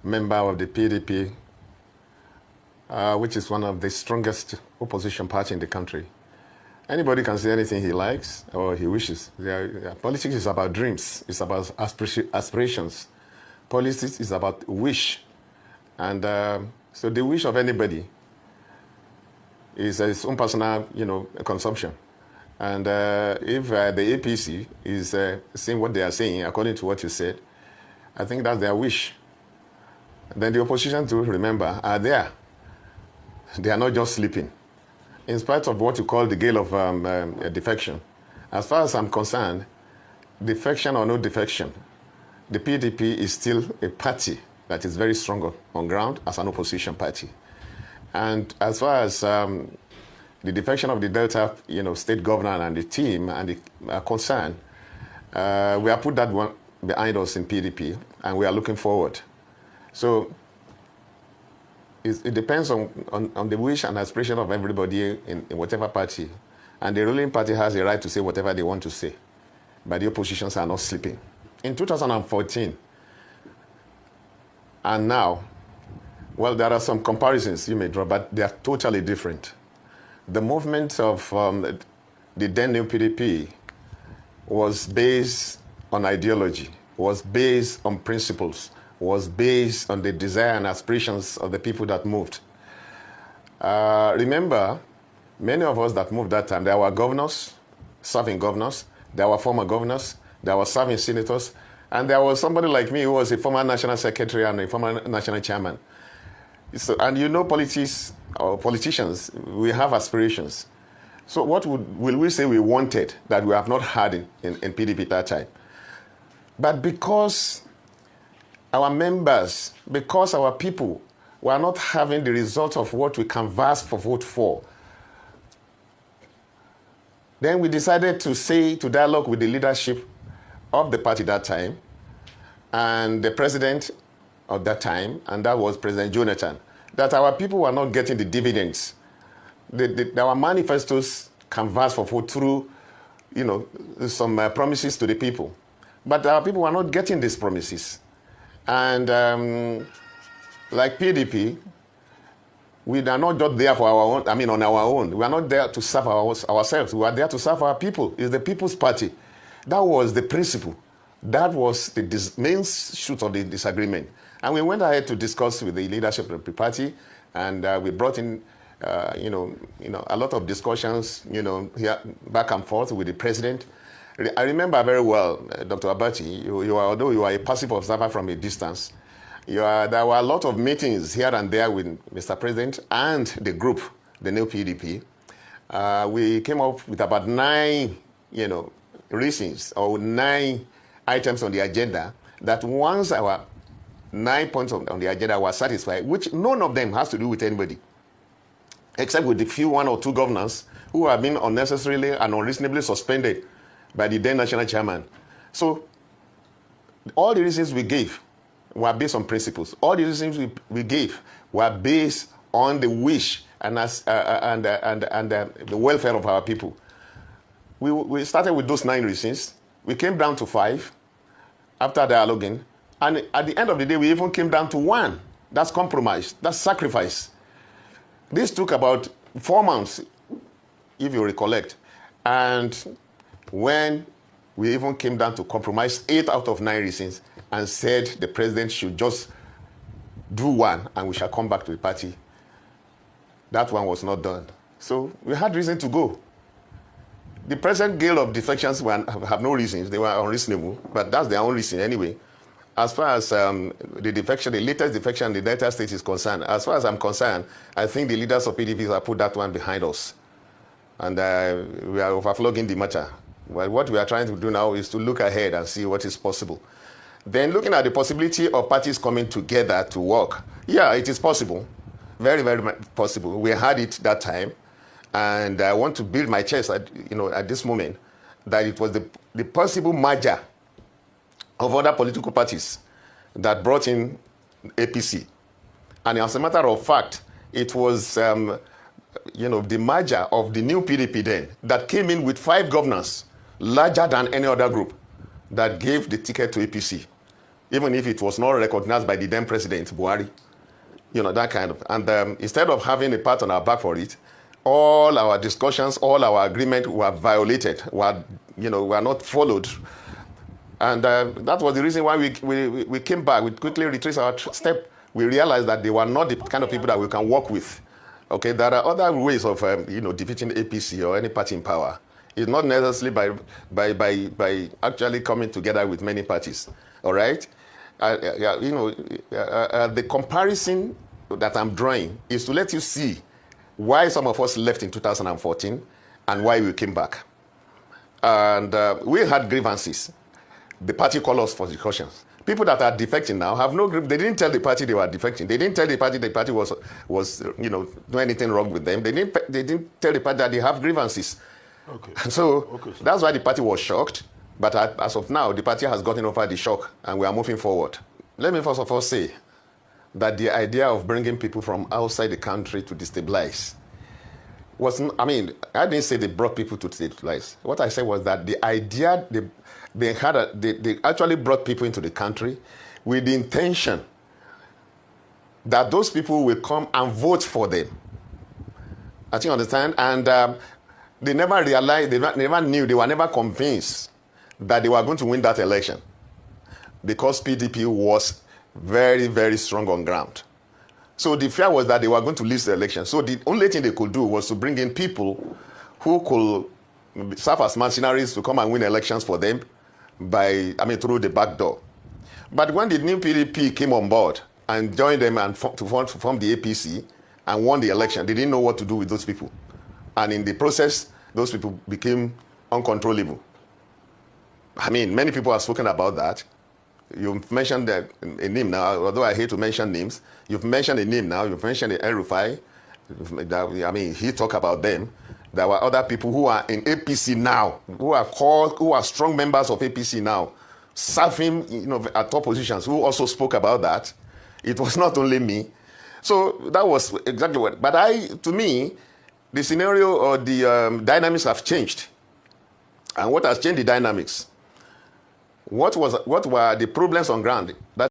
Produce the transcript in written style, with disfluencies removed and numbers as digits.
member of the PDP, which is one of the strongest opposition party in the country. Anybody can say anything he likes or he wishes. Politics is about dreams. It's about aspirations. Politics is about wish. And so the wish of anybody is his own personal, consumption. And if the APC is saying what they are saying, according to what you said, I think that's their wish. Then the opposition, to remember, are there. They are not just sleeping. In spite of what you call the gale of defection, as far as I'm concerned, defection or no defection, the PDP is still a party that is very strong on ground as an opposition party. And as far as the defection of the Delta, state governor and the team and the concern, we have put that one behind us in PDP, and we are looking forward. So it depends on the wish and aspiration of everybody in whatever party. And the ruling party has a right to say whatever they want to say. But the oppositions are not sleeping. In 2014 and now, well, there are some comparisons you may draw, but they are totally different. The movement of the then new PDP was based on ideology, was based on principles, was based on the desire and aspirations of the people that moved. Remember, many of us that moved that time, there were governors, serving governors, there were former governors, there were serving senators, and there was somebody like me who was a former national secretary and a former national chairman. So, and politicians, we have aspirations. So what will we say we wanted that we have not had in PDP at that time? But because our members, because our people were not having the result of what we canvassed for vote for, then we decided to dialogue with the leadership of the party that time and the president of that time, and that was President Jonathan, that our people were not getting the dividends. Our manifestos canvassed for vote through, some promises to the people. But our people were not getting these promises. And like PDP, we are not just there for our own, on our own. We are not there to serve ourselves. We are there to serve our people. It's the People's Party. That was the principle. That was the main shoot of the disagreement. And we went ahead to discuss with the leadership of the party, and we brought in, a lot of discussions, here back and forth with the president. I remember very well, Dr. Abati, although you are a passive observer from a distance, there were a lot of meetings here and there with Mr. President and the group, the new PDP. We came up with about 9, reasons or 9 items on the agenda that once our 9 points on the agenda were satisfied, which none of them has to do with anybody, except with the few 1 or 2 governors who have been unnecessarily and unreasonably suspended by the then national chairman. So all the reasons we gave were based on principles. All the reasons we gave were based on the wish and the welfare of our people. We started with those 9 reasons. We came down to 5 after dialoguing. And at the end of the day, we even came down to 1. That's compromise. That's sacrifice. This took about 4 months, if you recollect. And when we even came down to compromise 8 out of 9 reasons and said the president should just do 1 and we shall come back to the party, that one was not done. So we had reason to go. The present gale of defections have no reasons. They were unreasonable, but that's their own reason anyway. As far as the latest defection in the Delta State is concerned, as far as I'm concerned, I think the leaders of PDP have put that one behind us. And we are overflogging the matter. Well, what we are trying to do now is to look ahead and see what is possible. Then looking at the possibility of parties coming together to work, yeah, it is possible. Very, very possible. We had it that time. And I want to build my chest at this moment that it was the possible merger of other political parties that brought in APC. And as a matter of fact, it was the merger of the new PDP then that came in with 5 governors, larger than any other group, that gave the ticket to APC. even if it was not recognized by the then president, Buhari. You know, that kind of, and instead of having a pat on our back for it, all our discussions, all our agreement were violated, were not followed. And that was the reason why we came back. We quickly retraced our step. We realized that they were not the kind of people that we can work with. Okay, there are other ways of defeating APC or any party in power. It's not necessarily by actually coming together with many parties. All right, the comparison that I'm drawing is to let you see why some of us left in 2014 and why we came back. And we had grievances. The party called us for discussions. People that are defecting now have no grief. They didn't tell the party they were defecting. They didn't tell the party was doing anything wrong with them. They didn't tell the party that they have grievances. Okay. So that's why the party was shocked. But as of now, the party has gotten over the shock and we are moving forward. Let me first of all say that the idea of bringing people from outside the country to destabilize I didn't say they brought people to destabilize. What I said was that the idea, they actually brought people into the country with the intention that those people will come and vote for them. I think you understand? And they never realized, they never knew, they were never convinced that they were going to win that election because PDP was very, very strong on ground. So the fear was that they were going to lose the election. So the only thing they could do was to bring in people who could serve as mercenaries to come and win elections for them through the back door. But when the new PDP came on board and joined them and to form the APC and won the election, they didn't know what to do with those people. And in the process, those people became uncontrollable. Many people have spoken about that. You've mentioned a name now, although I hate to mention names. You've mentioned a name now. You've mentioned the El-Rufai. He talked about them. There were other people who are in APC now, who are strong members of APC now, serving at top positions, who also spoke about that. It was not only me. So that was exactly what. But to me, the scenario or the dynamics have changed. And what has changed the dynamics? What were the problems on ground? That